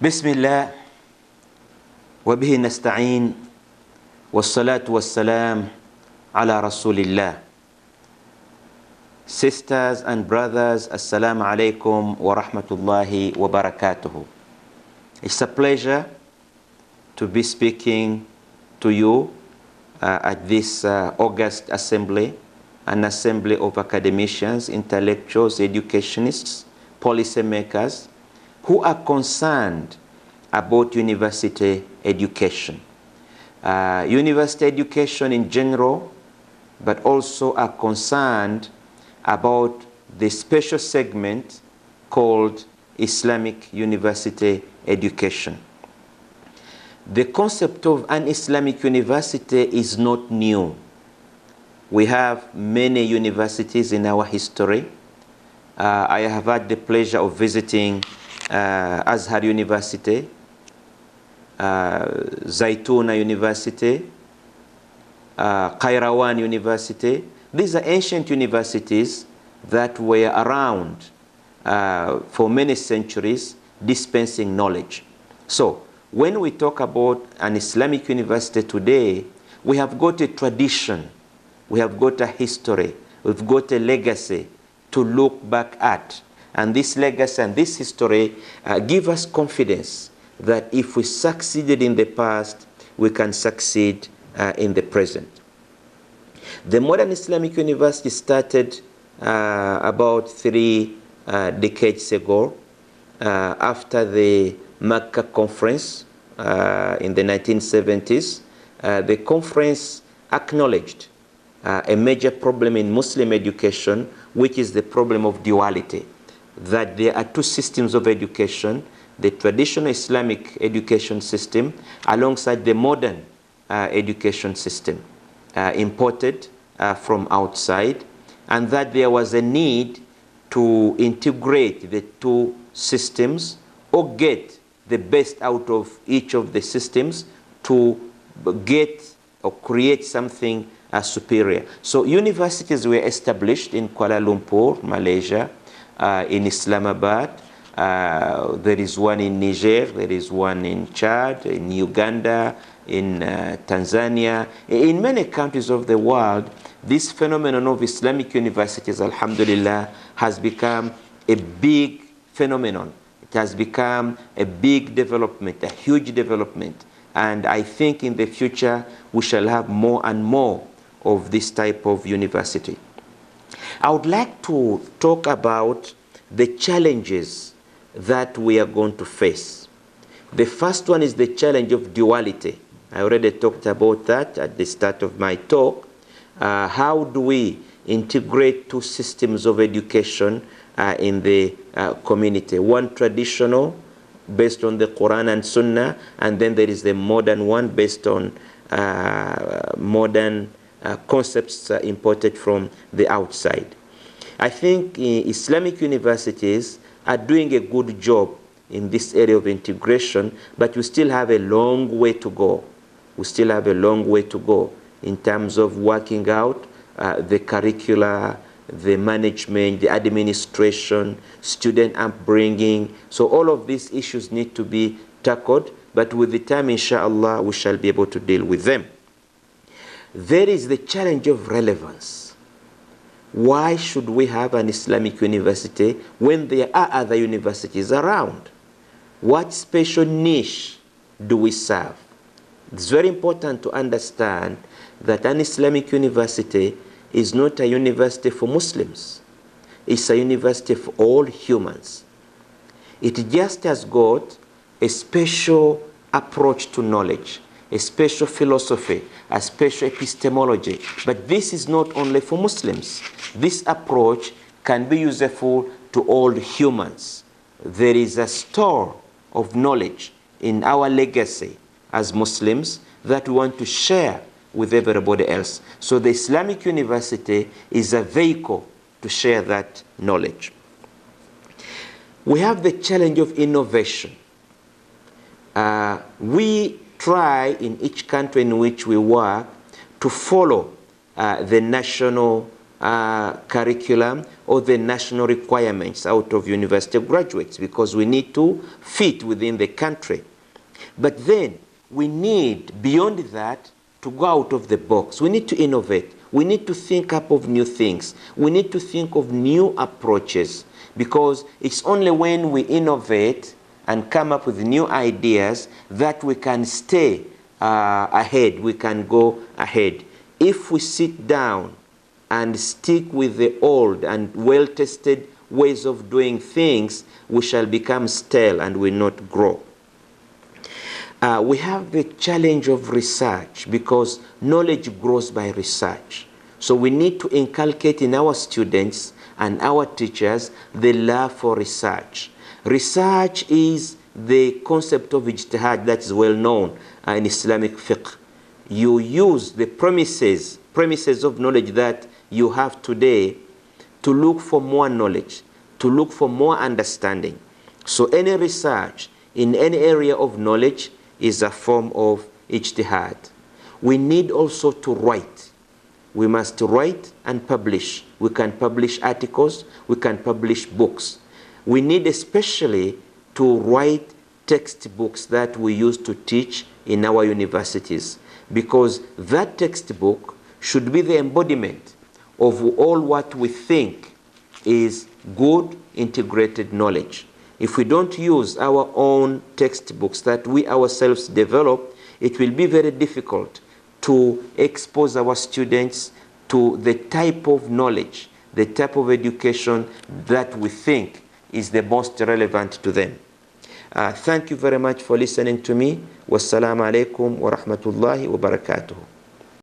بسم الله وبه نستعين والصلاة والسلام على رسول الله. Sisters and brothers, Assalamu alaikum wa rahmatullahi wa barakatuhu. It's a pleasure to be speaking to you at this August assembly, an assembly of academicians, intellectuals, educationists, policymakers who are concerned about university education. University education in general, but also are concerned about the special segment called Islamic university education. The concept of an Islamic university is not new. We have many universities in our history. I have had the pleasure of visiting Azhar University, Zaytuna University, Qairawan University. These are ancient universities that were around for many centuries, dispensing knowledge. So when we talk about an Islamic university today, we have got a tradition, we have got a history, we've got a legacy to look back at. And this legacy and this history give us confidence that if we succeeded in the past, we can succeed in the present. The modern Islamic university started about 3 decades ago after the Mecca conference in the 1970s. The conference acknowledged a major problem in Muslim education, which is the problem of duality. That there are 2 systems of education, the traditional Islamic education system alongside the modern education system imported from outside, and that there was a need to integrate the 2 systems or get the best out of each of the systems to get or create something superior. So universities were established in Kuala Lumpur, Malaysia, in Islamabad, there is one in Niger, there is one in Chad, in Uganda, in Tanzania. In many countries of the world, this phenomenon of Islamic universities, alhamdulillah, has become a big phenomenon. It has become a big development, a huge development. And I think in the future, we shall have more and more of this type of university. I would like to talk about the challenges that we are going to face. The first one is the challenge of duality. I already talked about that at the start of my talk. How do we integrate 2 systems of education in the community? One traditional, based on the Quran and Sunnah, and then there is the modern one based on modern concepts imported from the outside. I think Islamic universities are doing a good job in this area of integration, but we still have a long way to go. We still have a long way to go in terms of working out the curricula, the management, the administration, student upbringing. So all of these issues need to be tackled, but with the time, inshallah, we shall be able to deal with them. There is the challenge of relevance. Why should we have an Islamic university when there are other universities around? What special niche do we serve? It's very important to understand that an Islamic university is not a university for Muslims. It's a university for all humans. It just has got a special approach to knowledge, a special philosophy, a special epistemology. But this is not only for Muslims. This approach can be useful to all humans. There is a store of knowledge in our legacy as Muslims that we want to share with everybody else. So the Islamic university is a vehicle to share that knowledge. We have the challenge of innovation. We try in each country in which we work to follow the national curriculum or the national requirements out of university graduates, because we need to fit within the country. But then we need, beyond that, to go out of the box. We need to innovate. We need to think up of new things. We need to think of new approaches, because it's only when we innovate and come up with new ideas that we can stay ahead, we can go ahead. If we sit down and stick with the old and well-tested ways of doing things, we shall become stale and will not grow. We have the challenge of research, because knowledge grows by research. So we need to inculcate in our students and our teachers the love for research. Research is the concept of ijtihad that is well known in Islamic fiqh. You use the premises of knowledge that you have today to look for more knowledge, to look for more understanding. So any research in any area of knowledge is a form of ijtihad. We need also to write. We must write and publish. We can publish articles, we can publish books. We need especially to write textbooks that we use to teach in our universities, because that textbook should be the embodiment of all what we think is good integrated knowledge. If we don't use our own textbooks that we ourselves develop, it will be very difficult to expose our students to the type of knowledge, the type of education that we think is the most relevant to them. Thank you very much for listening to me. Wassalamu alaikum wa rahmatullahi wa barakatuh.